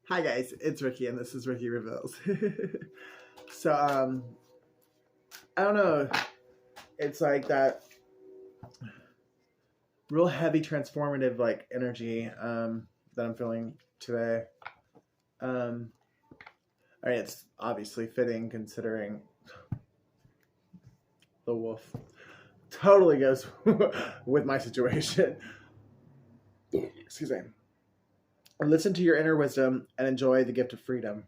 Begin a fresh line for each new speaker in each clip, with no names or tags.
Hi guys, it's Ricky and this is Ricky Reveals. so I don't know. It's like that real heavy transformative like energy that I'm feeling today. Um I mean, it's obviously fitting considering the wolf totally goes with my situation. Excuse me. Listen to your inner wisdom and enjoy the gift of freedom.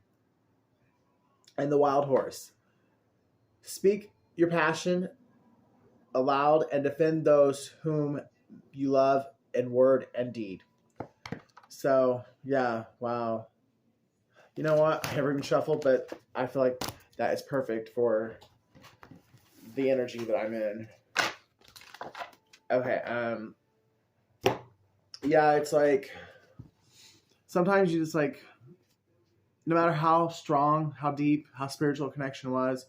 And the wild horse. Speak your passion aloud and defend those whom you love in word and deed. So yeah, wow. You know what? I never even shuffled, but I feel like that is perfect for the energy that I'm in. Okay, yeah, it's like sometimes you just like no matter how strong, how deep, how spiritual connection was,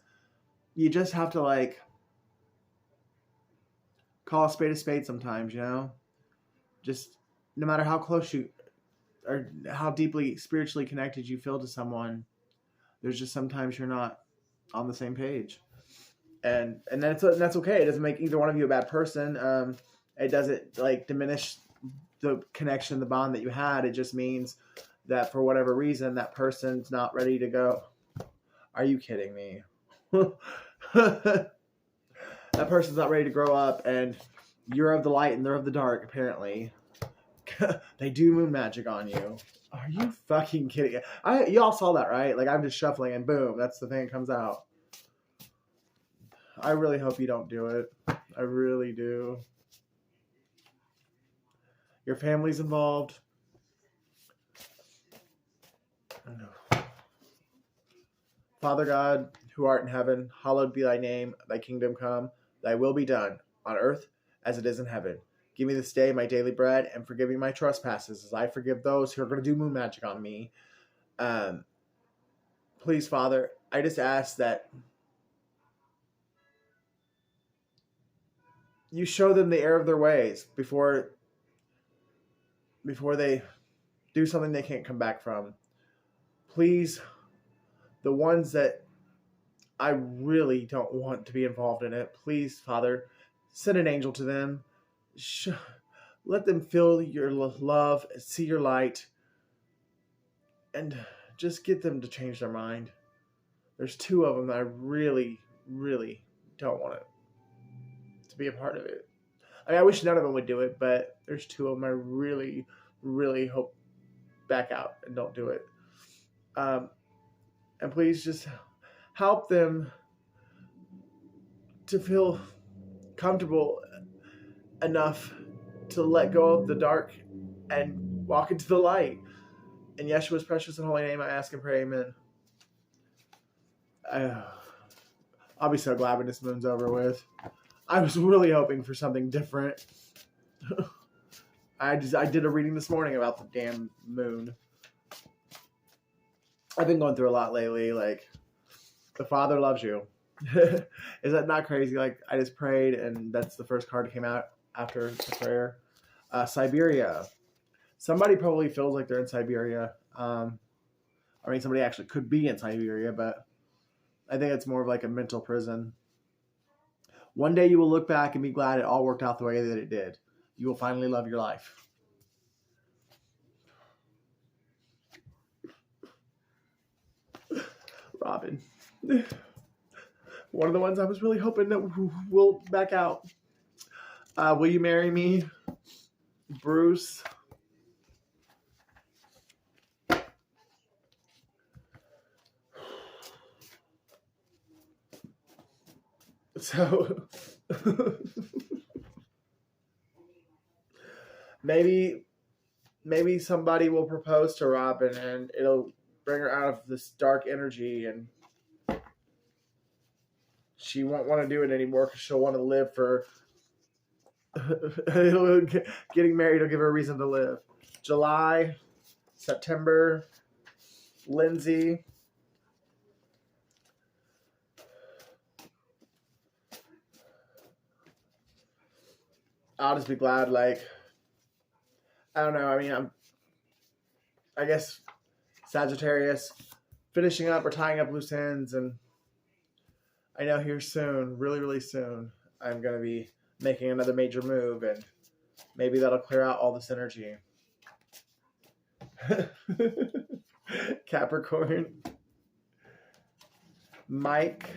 you just have to like call a spade sometimes, you know? Just no matter how close you or how deeply spiritually connected you feel to someone, there's just sometimes you're not on the same page, and that's okay. It doesn't make either one of you a bad person. It doesn't like diminish the connection, the bond that you had. It just means that for whatever reason, that person's not ready to go. Are you kidding me? That person's not ready to grow up, and you're of the light and they're of the dark. Apparently, they do moon magic on you. Are you fucking kidding? Y'all saw that, right? Like I'm just shuffling and boom, that's the thing that comes out. I really hope you don't do it. I really do. Your family's involved. Father God, who art in heaven, hallowed be thy name. Thy kingdom come. Thy will be done on earth as it is in heaven. Give me this day my daily bread, and forgive me my trespasses, as I forgive those who are going to do moon magic on me. Please, Father, I just ask that you show them the error of their ways before they do something they can't come back from. Please, the ones that I really don't want to be involved in it, please, Father, send an angel to them. Let them feel your love, see your light, and just get them to change their mind. There's two of them that I really, really don't want it to be a part of it. I mean, I wish none of them would do it, but there's two of them I really, really hope back out and don't do it. And please just help them to feel comfortable enough to let go of the dark and walk into the light. In Yeshua's precious and holy name, I ask and pray, amen. I'll be so glad when this moon's over with. I was really hoping for something different. I did a reading this morning about the damn moon. I've been going through a lot lately. Like, the Father loves you. Is that not crazy? Like, I just prayed, and that's the first card that came out after the prayer. Siberia. Somebody probably feels like they're in Siberia. Somebody actually could be in Siberia, but I think it's more of like a mental prison. One day you will look back and be glad it all worked out the way that it did. You will finally love your life. Robin. One of the ones I was really hoping that will back out. Will you marry me? Bruce. So maybe somebody will propose to Robin and it'll bring her out of this dark energy, and she won't want to do it anymore because she'll want to live for getting married will give her a reason to live. July, September, Lindsay. I'll just be glad, like, I don't know. I mean, I guess Sagittarius, finishing up or tying up loose ends. And I know here soon, really, really soon, I'm going to be making another major move, and maybe that'll clear out all this energy. Capricorn, Mike,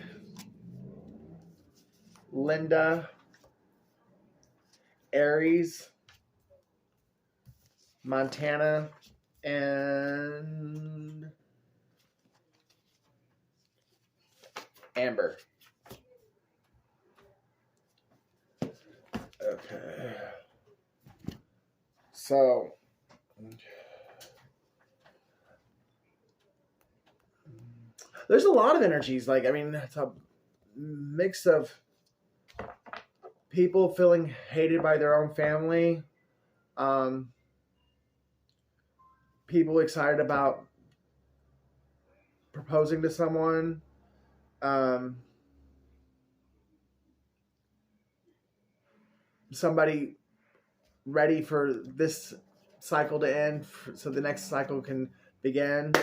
Linda, Aries, Montana, and Amber. Okay. So, there's a lot of energies. Like, I mean, it's a mix of people feeling hated by their own family, people excited about proposing to someone, somebody ready for this cycle to end so the next cycle can begin.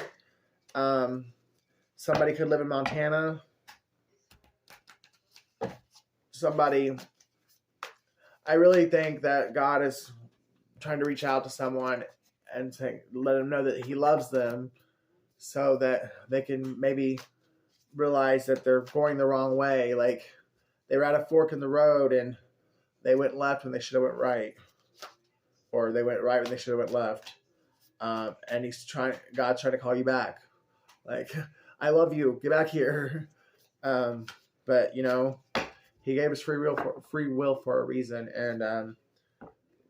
Somebody could live in Montana. Somebody, I really think that God is trying to reach out to someone and let them know that he loves them, so that they can maybe realize that they're going the wrong way. Like, they were at a fork in the road and they went left when they should have went right, or they went right when they should have went left. And God's trying to call you back. Like, I love you, get back here. But you know, he gave us free will for a reason, and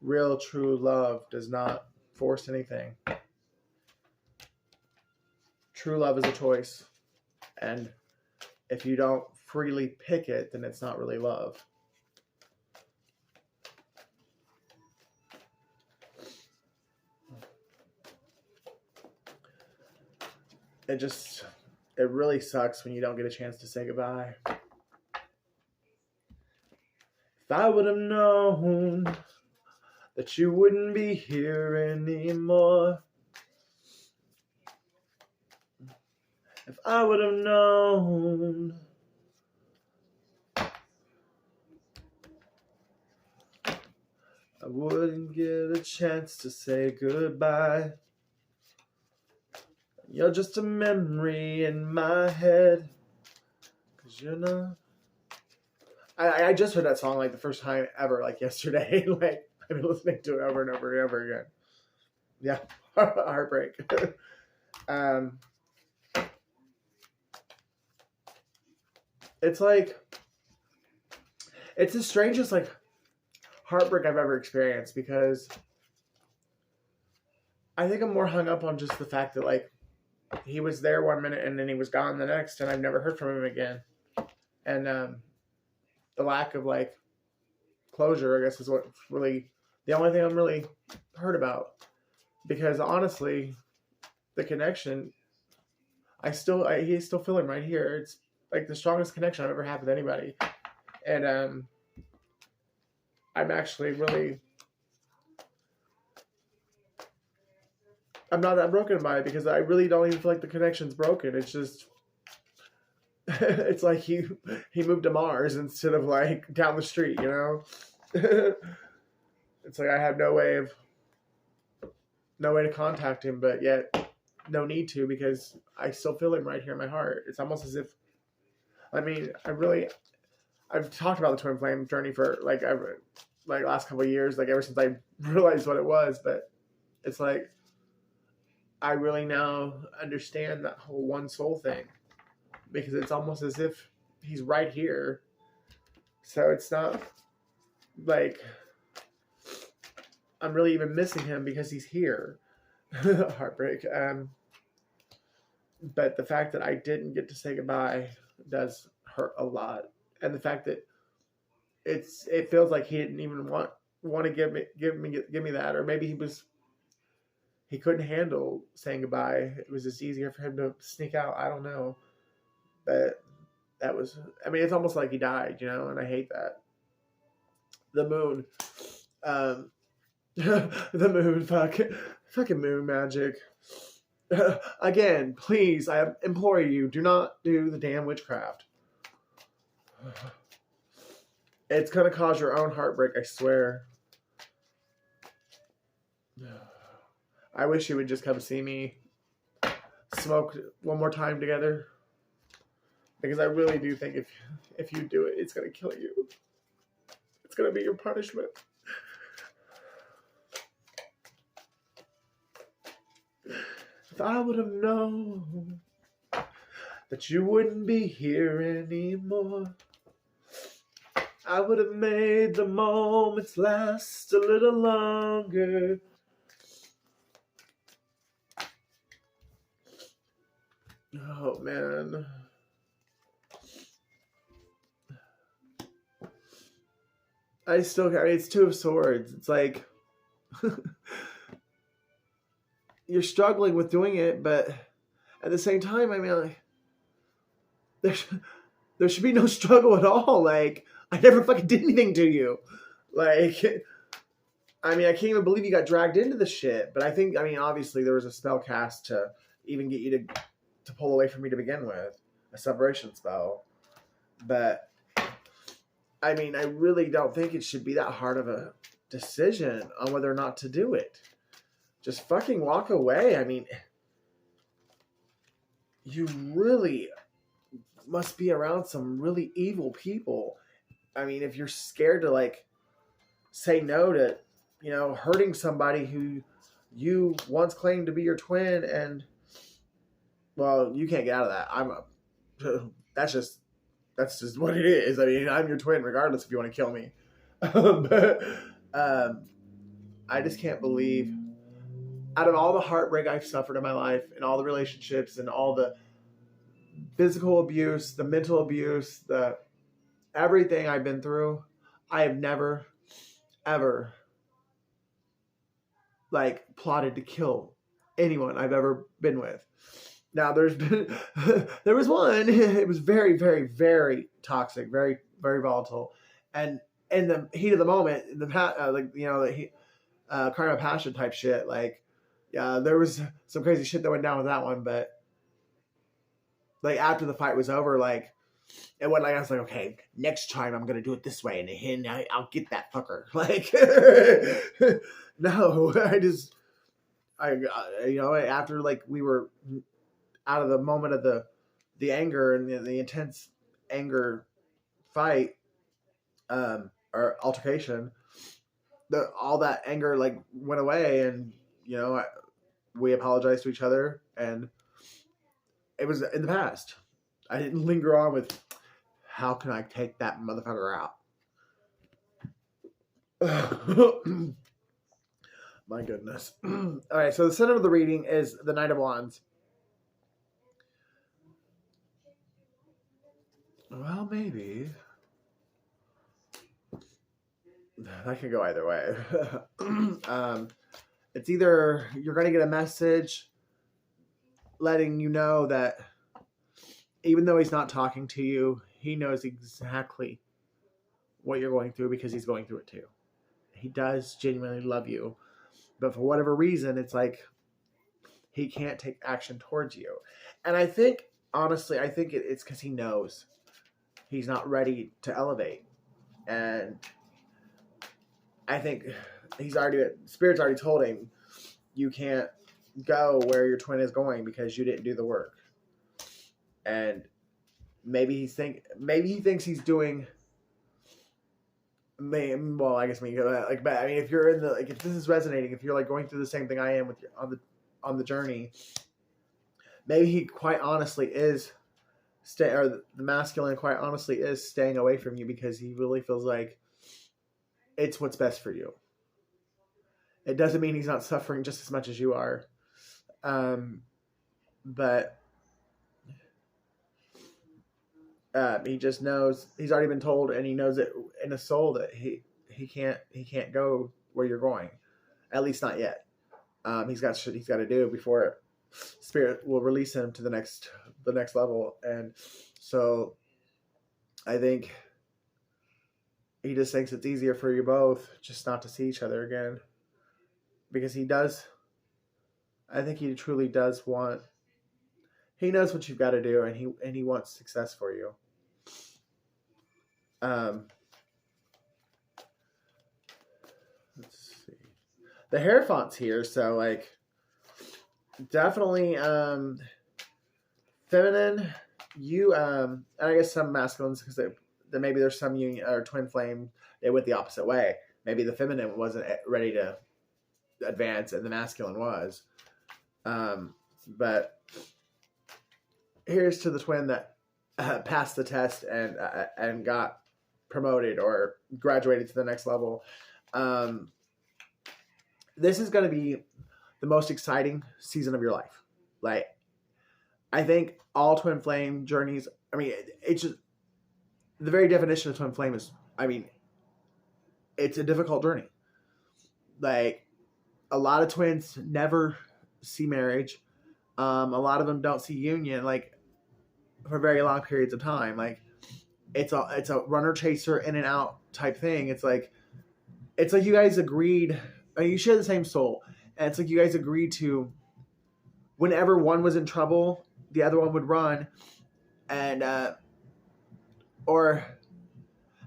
real true love does not force anything. True love is a choice, and if you don't freely pick it, then it's not really love. It really sucks when you don't get a chance to say goodbye. If I would have known that you wouldn't be here anymore, if I would have known, I wouldn't get a chance to say goodbye. You're just a memory in my head, 'cause you're not. I just heard that song like the first time ever, like yesterday. Like, I've been listening to it over and over and over again. Yeah, heartbreak. It's like, it's the strangest like heartbreak I've ever experienced, because I think I'm more hung up on just the fact that like he was there one minute and then he was gone the next, and I've never heard from him again. And the lack of like closure, I guess, is what really the only thing I'm really hurt about. Because honestly, the connection, he's still feeling right here. It's like the strongest connection I've ever had with anybody. And I'm actually really, I'm not that broken by it, because I really don't even feel like the connection's broken. It's just, it's like he moved to Mars instead of like down the street, you know? It's like I have no way to contact him, but yet no need to, because I still feel him right here in my heart. It's almost as if, I mean, I've talked about the twin flame journey for like last couple of years, like ever since I realized what it was, but it's like I really now understand that whole one soul thing, because it's almost as if he's right here. So it's not like I'm really even missing him because he's here. Heartbreak. But the fact that I didn't get to say goodbye does hurt a lot. And the fact that it feels like he didn't even want to give me that, or maybe he couldn't handle saying goodbye. It was just easier for him to sneak out. I don't know. But that was, I mean, it's almost like he died, you know, and I hate that. The moon. The moon, fucking moon magic. Again, please, I implore you, do not do the damn witchcraft. It's going to cause your own heartbreak, I swear. I wish you would just come see me smoke one more time together. Because I really do think if you do it, it's going to kill you. It's going to be your punishment. If I would have known that you wouldn't be here anymore, I would have made the moments last a little longer. Oh, man. It's Two of Swords. It's like you're struggling with doing it, but at the same time, I mean, like, there should be no struggle at all. Like, I never fucking did anything to you. Like, I mean, I can't even believe you got dragged into the shit. But I think, I mean, obviously there was a spell cast to even get you to pull away from me to begin with. A separation spell. But, I mean, I really don't think it should be that hard of a decision on whether or not to do it. Just fucking walk away. I mean, you really must be around some really evil people. I mean, if you're scared to, like, say no to, you know, hurting somebody who you once claimed to be your twin, and, well, you can't get out of that. That's just what it is. I mean, I'm your twin regardless if you want to kill me. But I just can't believe, out of all the heartbreak I've suffered in my life and all the relationships and all the physical abuse, the mental abuse, the everything I've been through, I have never, ever, like, plotted to kill anyone I've ever been with. Now, there was one. It was very, very, very toxic, very, very volatile, and in the heat of the moment, like, you know, the crime of passion type shit. Like, yeah, there was some crazy shit that went down with that one, but like after the fight was over, like, it went like, I was like, okay, next time I'm gonna do it this way, and I'll get that fucker. Like, no, I you know, after, like, we were out of the moment of the anger and the intense anger fight, or altercation, all that anger, like, went away, and, you know, we apologized to each other, and it was in the past. I didn't linger on with, how can I take that motherfucker out? My goodness. All right, so the center of the reading is the Knight of Wands. Well, maybe. That could go either way. It's either you're going to get a message letting you know that even though he's not talking to you, he knows exactly what you're going through because he's going through it too. He does genuinely love you. But for whatever reason, it's like he can't take action towards you. And I think, honestly, it's because he knows he's not ready to elevate. And I think Spirit's already told him, you can't go where your twin is going because you didn't do the work. And maybe he thinks he's doing. Well, I guess like, but I mean, if you're in the, like, if this is resonating, if you're like going through the same thing I am with you on the journey, maybe he quite honestly is the masculine quite honestly is staying away from you because he really feels like it's what's best for you. It doesn't mean he's not suffering just as much as you are, but he just knows, he's already been told, and he knows it in his soul that he can't go where you're going, at least not yet. He's got shit he's got to do before Spirit will release him to the next level. And so I think he just thinks it's easier for you both just not to see each other again, because he does. I think he truly does want. He knows what you've got to do, and he wants success for you. Let's see. The Hierophant's here, so like definitely feminine. You and I guess some masculines because maybe there's some union or twin flame they went the opposite way. Maybe the feminine wasn't ready to advance and the masculine was. But here's to the twin that passed the test and got promoted or graduated to the next level. This is going to be the most exciting season of your life. Like, I think all twin flame journeys, I mean, it's just the very definition of twin flame is, I mean, it's a difficult journey. Like, a lot of twins never see marriage. A lot of them don't see union, like, for very long periods of time. Like, it's a runner chaser in and out type thing. It's like you guys agreed. I mean, you share the same soul, and it's like you guys agreed to. Whenever one was in trouble, the other one would run, and or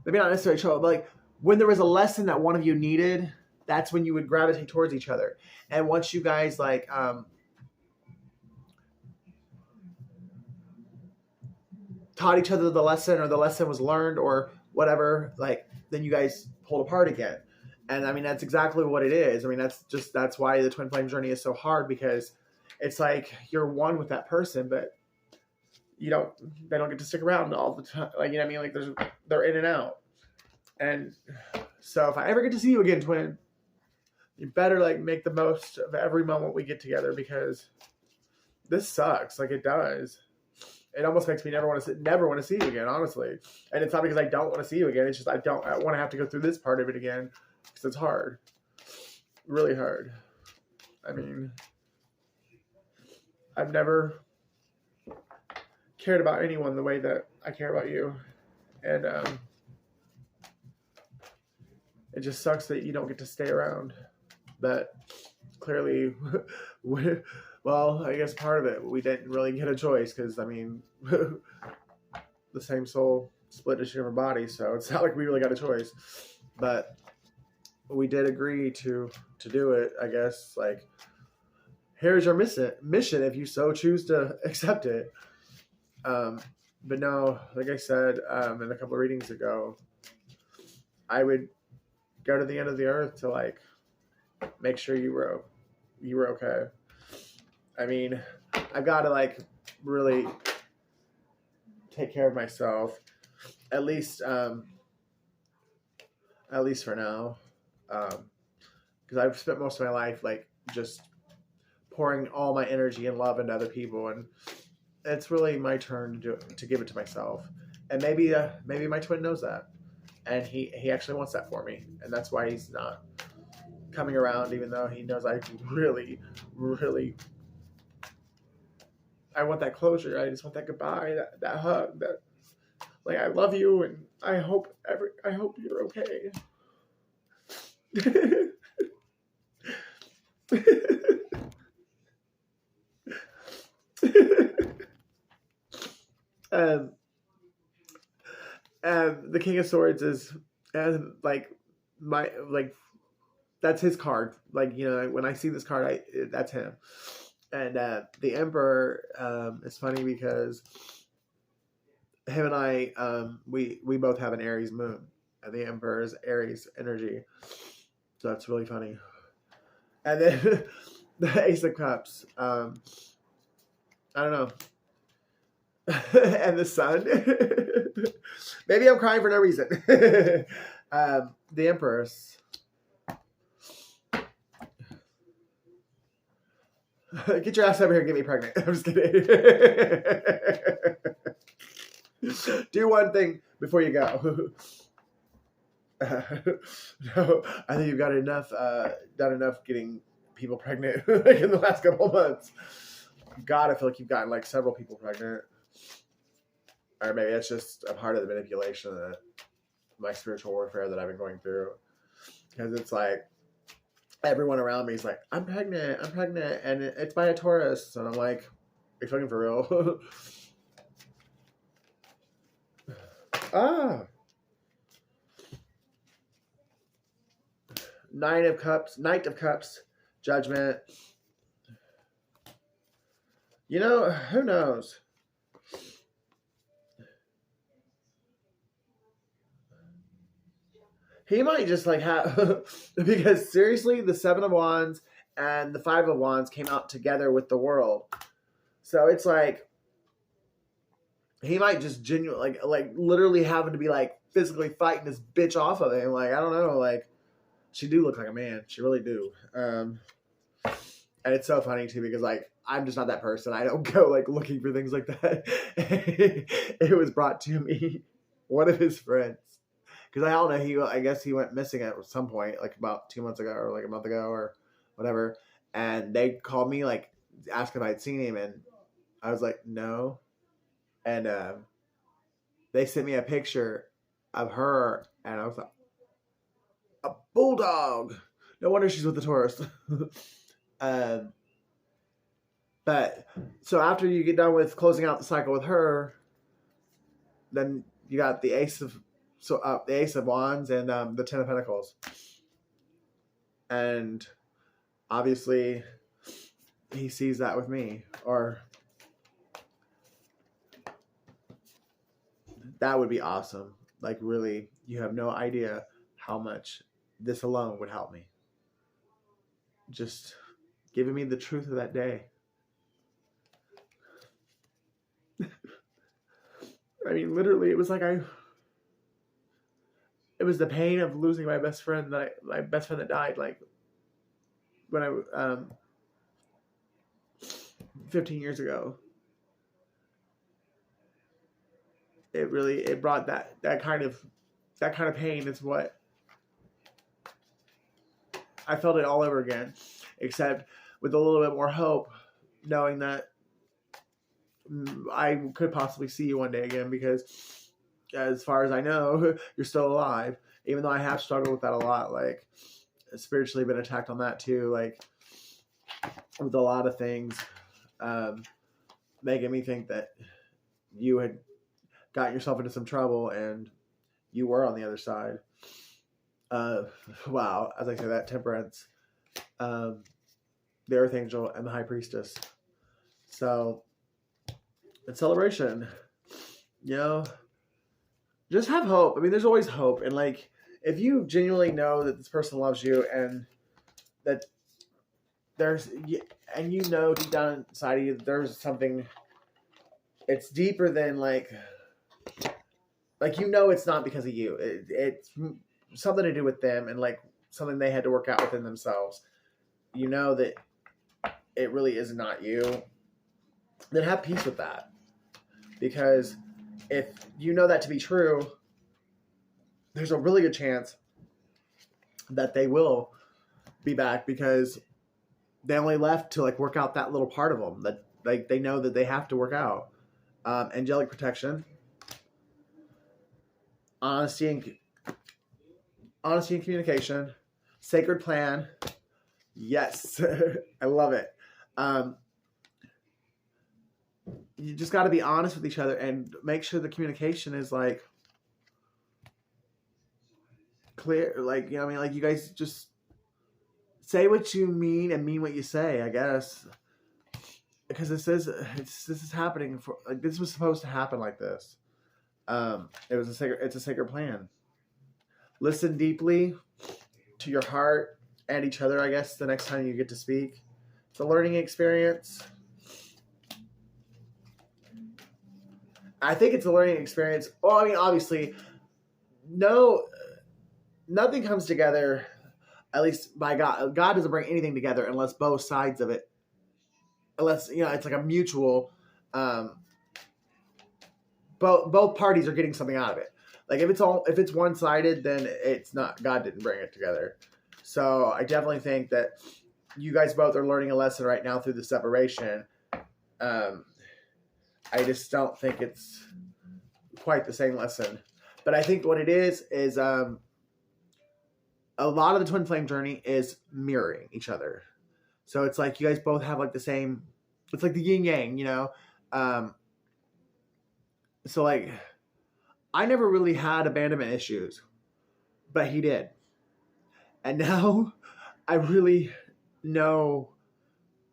maybe not necessarily trouble, but like when there was a lesson that one of you needed, that's when you would gravitate towards each other. And once you guys like taught each other the lesson, or the lesson was learned, or whatever, like then you guys pulled apart again. And I mean, that's exactly what it is. I mean, that's why the twin flame journey is so hard, because it's like you're one with that person, but they don't get to stick around all the time. Like, you know what I mean? Like they're in and out. And so if I ever get to see you again, twin, you better like make the most of every moment we get together, because this sucks. Like, it does. It almost makes me never want to see you again, honestly. And it's not because I don't want to see you again. It's just I want to have to go through this part of it again, because it's hard. Really hard. I mean, I've never cared about anyone the way that I care about you. And it just sucks that you don't get to stay around. But clearly, well, I guess part of it, we didn't really get a choice, because, I mean, the same soul split into different bodies, so it's not like we really got a choice. But we did agree to do it, I guess. Like, here's your mission if you so choose to accept it. But no, like I said in a couple of readings ago, I would go to the end of the earth to like make sure you were okay. I mean, I've got to like really take care of myself, at least for now, because I've spent most of my life like just pouring all my energy and love into other people, and it's really my turn to give it to myself. And maybe my twin knows that, and he actually wants that for me, and that's why he's not coming around, even though he knows I really, really, I want that closure. I just want that goodbye, that hug, that like I love you, and I hope you're okay. The King of Swords is like my like that's his card. Like, you know, when I see this card, that's him. And the Emperor is funny because him and I we both have an Aries moon, and the Emperor is Aries energy, so that's really funny. And then the Ace of Cups, I don't know. And the Sun. Maybe I'm crying for no reason. The Empress. Get your ass over here and get me pregnant. I'm just kidding. Do one thing before you go. No, I think you've got done enough getting people pregnant like in the last couple of months. God, I feel like you've gotten like several people pregnant. Or maybe that's just a part of the manipulation of my spiritual warfare that I've been going through. Because it's like, everyone around me is like, I'm pregnant, and it's by a Taurus. And I'm like, are you fucking for real? Ah. Knight of Cups, Judgment. You know, who knows? He might just like have, because seriously, the Seven of Wands and the Five of Wands came out together with the World. So it's like, he might just genuinely, like literally having to be like physically fighting this bitch off of him. Like, I don't know, like, she do look like a man. She really do. And it's so funny too, because like, I'm just not that person. I don't go like looking for things like that. It was brought to me, one of his friends. Because I don't know, I guess he went missing at some point, like about 2 months ago or like a month ago or whatever. And they called me, like, asked if I'd seen him. And I was like, no. And they sent me a picture of her. And I was like, a bulldog. No wonder she's with the Taurus. But so after you get done with closing out the cycle with her, then you got the Ace of Wands and the Ten of Pentacles, and obviously he sees that with me, or that would be awesome. Like, really, you have no idea how much this alone would help me. Just giving me the truth of that day. I mean, literally, it was like it was the pain of losing my best friend that died, like, when I 15 years ago. It brought that kind of pain. Is what I felt it all over again, except with a little bit more hope, knowing that I could possibly see you one day again, because as far as I know, you're still alive, even though I have struggled with that a lot, like, spiritually been attacked on that too, like, with a lot of things, making me think that you had got yourself into some trouble and you were on the other side. Wow, as I say that, Temperance, the Earth Angel, and the High Priestess. So, in celebration, you know, just have hope. I mean, there's always hope. And like, if you genuinely know that this person loves you, and that and you know deep down inside of you that there's something, it's deeper than like, you know, it's not because of you. It's something to do with them, and like something they had to work out within themselves. You know that it really is not you. Then have peace with that. Because if you know that to be true, there's a really good chance that they will be back, because they only left to like work out that little part of them that like they know that they have to work out. Angelic protection, honesty and communication, sacred plan. Yes, I love it. You just got to be honest with each other and make sure the communication is like clear. Like, you know what I mean? Like, you guys just say what you mean and mean what you say, I guess. Because this is happening for, like, this was supposed to happen like this. It's a sacred plan. Listen deeply to your heart and each other, I guess, the next time you get to speak. It's a learning experience. I think it's a learning experience. Well, I mean, obviously, nothing comes together, at least by God. God doesn't bring anything together unless both sides of it, unless, you know, it's like a mutual, both parties are getting something out of it. Like, if it's one-sided, then it's not, God didn't bring it together. So I definitely think that you guys both are learning a lesson right now through the separation. I just don't think it's quite the same lesson. But I think what it is a lot of the twin flame journey is mirroring each other. So it's like you guys both have like the same, it's like the yin yang, you know? So like, I never really had abandonment issues, but he did. And now I really know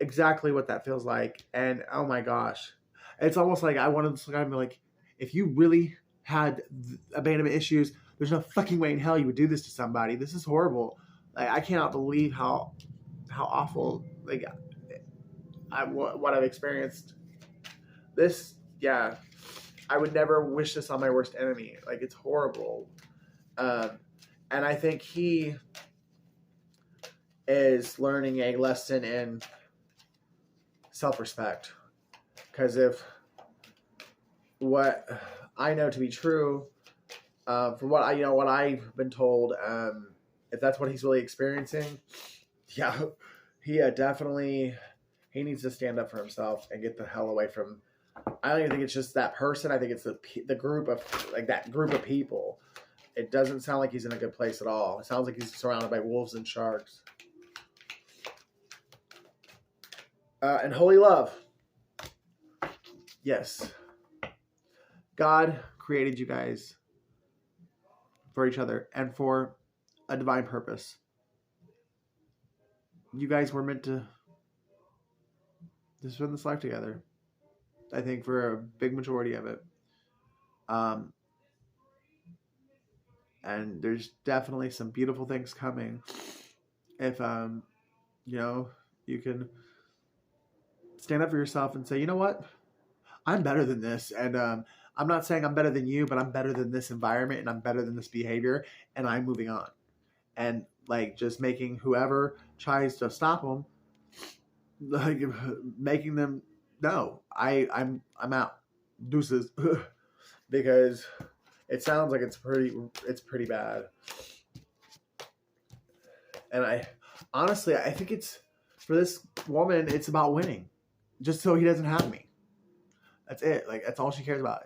exactly what that feels like. And oh my gosh, it's almost like I wanted to kind of be like, if you really had abandonment issues, there's no fucking way in hell you would do this to somebody. This is horrible. Like, I cannot believe how awful, like, what I've experienced. This, yeah, I would never wish this on my worst enemy. Like, it's horrible. And I think he is learning a lesson in self-respect. Because if what I know to be true, from what I've been told, if that's what he's really experiencing, yeah, he definitely, he needs to stand up for himself and get the hell away from. I don't even think it's just that person. I think it's the group of, like, that group of people. It doesn't sound like he's in a good place at all. It sounds like he's surrounded by wolves and sharks. And holy love. Yes. God created you guys for each other and for a divine purpose. You guys were meant to spend this life together. I think for a big majority of it. And there's definitely some beautiful things coming. If, you can stand up for yourself and say, you know what? I'm better than this. And I'm not saying I'm better than you, but I'm better than this environment and I'm better than this behavior. And I'm moving on. And like just making whoever tries to stop them, like making them, no, I'm out. Deuces. Because it sounds like it's pretty bad. And I think it's, for this woman, it's about winning. Just so he doesn't have me. That's it. Like, that's all she cares about.